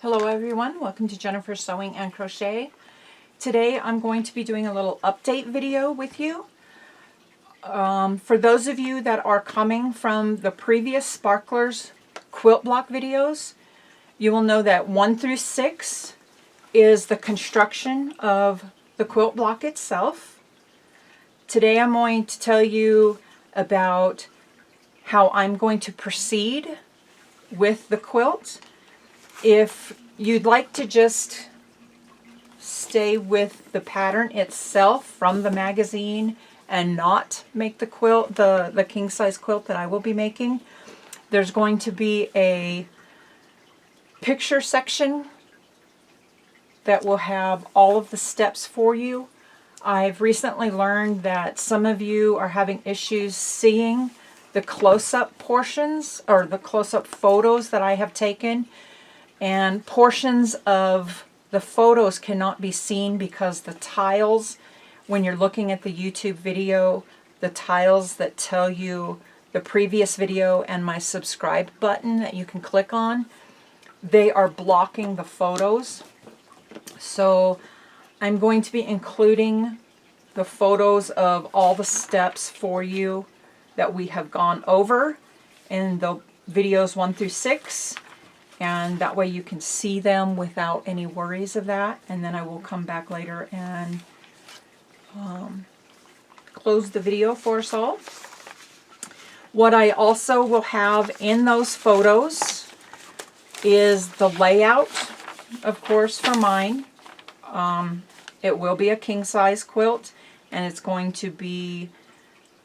Hello everyone, welcome to Jennifer's Sewing and Crochet. Today I'm going to be doing a little update video with you. For those of you that are coming from the previous Sparklers quilt block videos, you will know that 1 through 6 is the construction of the quilt block itself. Today I'm going to tell you about how I'm going to proceed with the quilt. If you'd like to just stay with the pattern itself from the magazine and not make the quilt, the king size quilt that I will be making, there's going to be a picture section that will have all of the steps for you. I've recently learned that some of you are having issues seeing the close-up portions or the close-up photos that I have taken. And portions of the photos cannot be seen because the tiles, when you're looking at the YouTube video, the tiles that tell you the previous video and my subscribe button that you can click on, they are blocking the photos. So I'm going to be including the photos of all the steps for you that we have gone over in the videos 1 through 6. And that way you can see them without any worries of that. And then I will come back later and close the video for us all. What I also will have in those photos is the layout, of course, for mine. It will be a king size quilt, and it's going to be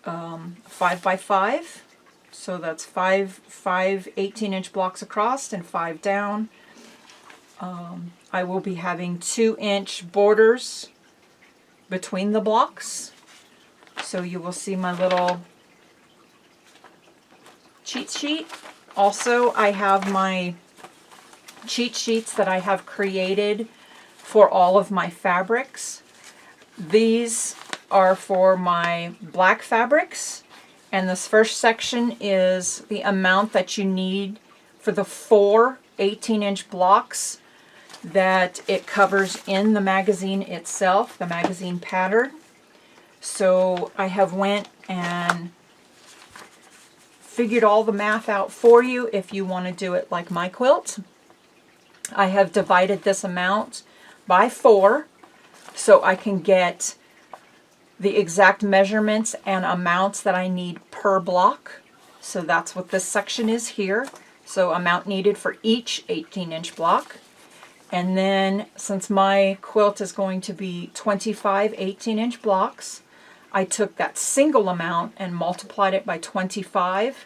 5 by 5. So that's five 18-inch blocks across and 5 down. I will be having 2-inch borders between the blocks. So you will see my little cheat sheet. Also, I have my cheat sheets that I have created for all of my fabrics. These are for my black fabrics. And this first section is the amount that you need for the 4 18-inch blocks that it covers in the magazine itself, the magazine pattern. So I have went and figured all the math out for you if you want to do it like my quilt. I have divided this amount by 4 so I can get the exact measurements and amounts that I need per block. So that's what this section is here. So amount needed for each 18-inch block. And then since my quilt is going to be 25 18-inch blocks, I took that single amount and multiplied it by 25.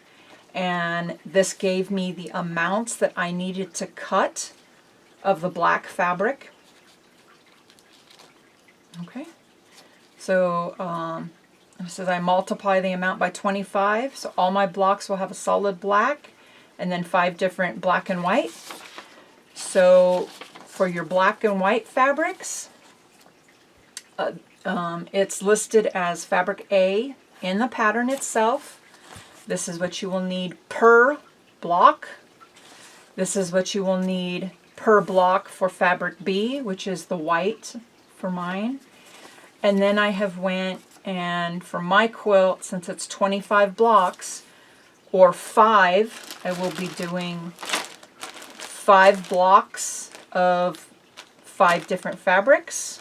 And this gave me the amounts that I needed to cut of the black fabric. Okay. So it says I multiply the amount by 25, so all my blocks will have a solid black, and then 5 different black and white. So for your black and white fabrics, it's listed as fabric A in the pattern itself. This is what you will need per block. This is what you will need per block for fabric B, which is the white for mine. And then I have went and for my quilt, since it's 25 blocks, or 5, I will be doing 5 blocks of 5 different fabrics.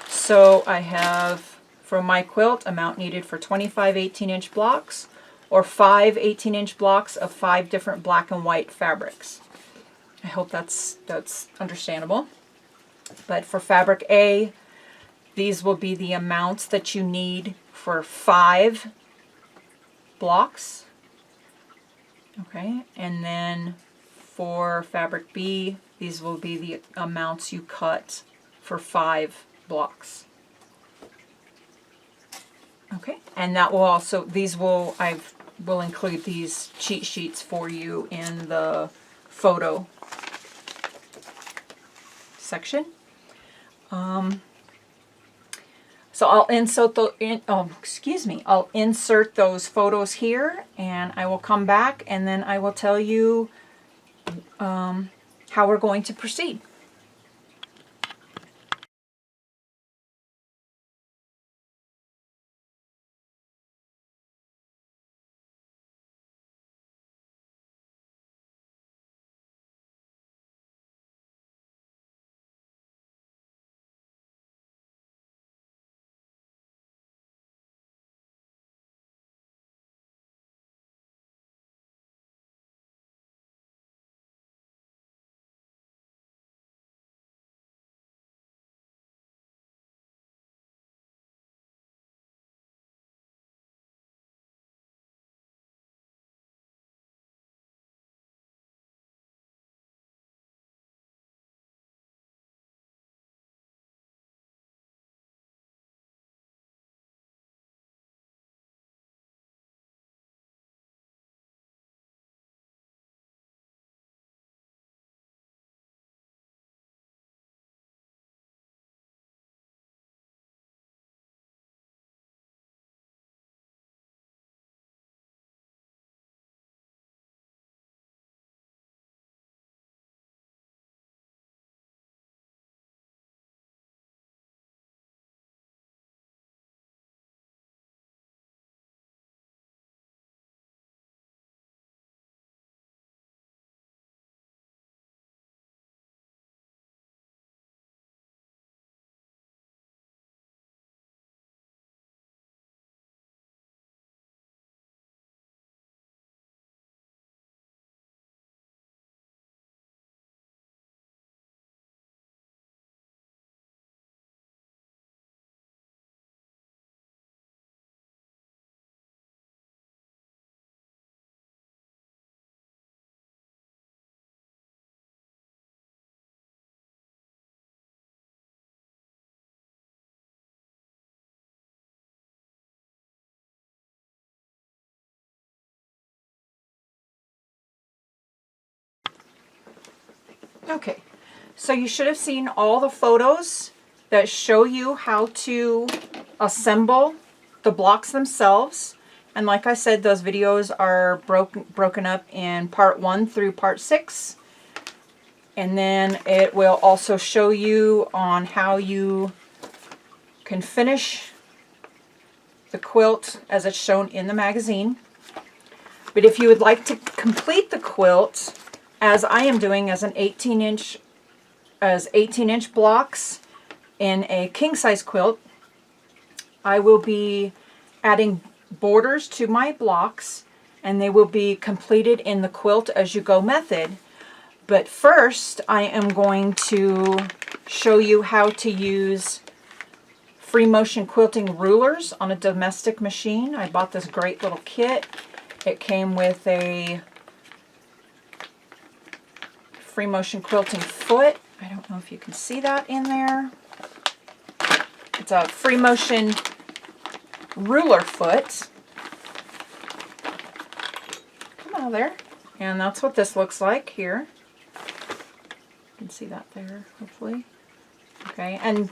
So I have, for my quilt, amount needed for 25 18-inch blocks, or 5 18-inch blocks of 5 different black and white fabrics. I hope that's understandable. But for fabric A, these will be the amounts that you need for 5 blocks. Okay, and then for fabric B, these will be the amounts you cut for 5 blocks. Okay, and that will also, I will include these cheat sheets for you in the photo section. So I'll insert I'll insert those photos here, and I will come back and then I will tell you how we're going to proceed. Okay, so you should have seen all the photos that show you how to assemble the blocks themselves. And like I said, those videos are broken up in part 1 through part 6. And then it will also show you on how you can finish the quilt as it's shown in the magazine. But if you would like to complete the quilt, as I am doing as 18-inch blocks in a king-size quilt, I will be adding borders to my blocks, and they will be completed in the quilt as you go method. But first, I am going to show you how to use free motion quilting rulers on a domestic machine. I bought this great little kit. It came with a free motion quilting foot. I don't know if you can see that in there. It's a free motion ruler foot. Come out of there. And that's what this looks like here. You can see that there, hopefully. Okay, and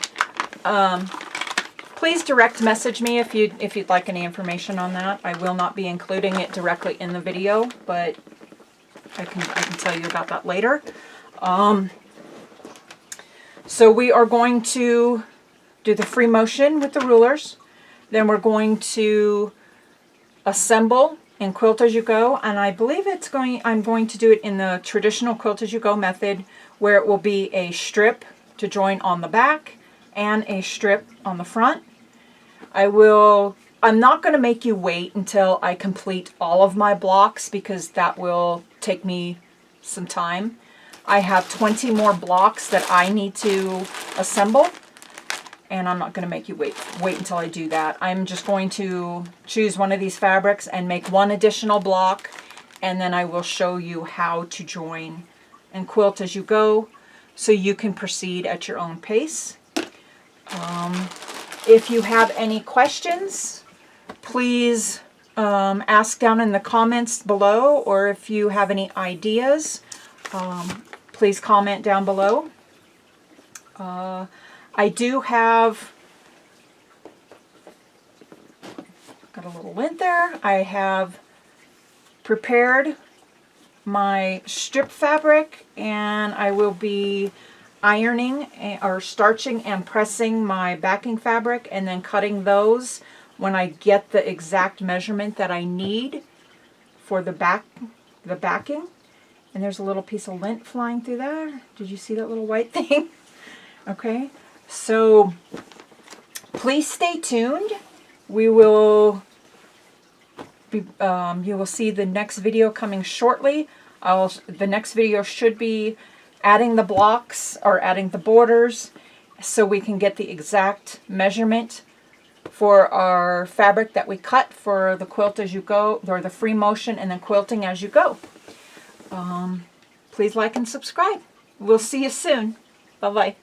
please direct message me if you'd like any information on that. I will not be including it directly in the video, but I can tell you about that later. So we are going to do the free motion with the rulers. Then we're going to assemble and quilt as you go. And I believe I'm going to do it in the traditional quilt as you go method, where it will be a strip to join on the back and a strip on the front. I'm not going to make you wait until I complete all of my blocks, because that will take me some time. I have 20 more blocks that I need to assemble, and I'm not going to make you wait until I do that. I'm just going to choose one of these fabrics and make one additional block, and then I will show you how to join and quilt as you go, so you can proceed at your own pace. If you have any questions, please ask down in the comments below, or if you have any ideas, please comment down below. I do have, got a little lint there, I have prepared my strip fabric, and I will be ironing or starching and pressing my backing fabric and then cutting those when I get the exact measurement that I need for the backing. And there's a little piece of lint flying through there. Did you see that little white thing? Okay, so please stay tuned. We will be, you will see the next video coming shortly. The next video should be adding the blocks or adding the borders so we can get the exact measurement for our fabric that we cut for the quilt as you go, or the free motion and then quilting as you go. Please like and subscribe. We'll see you soon. Bye-bye.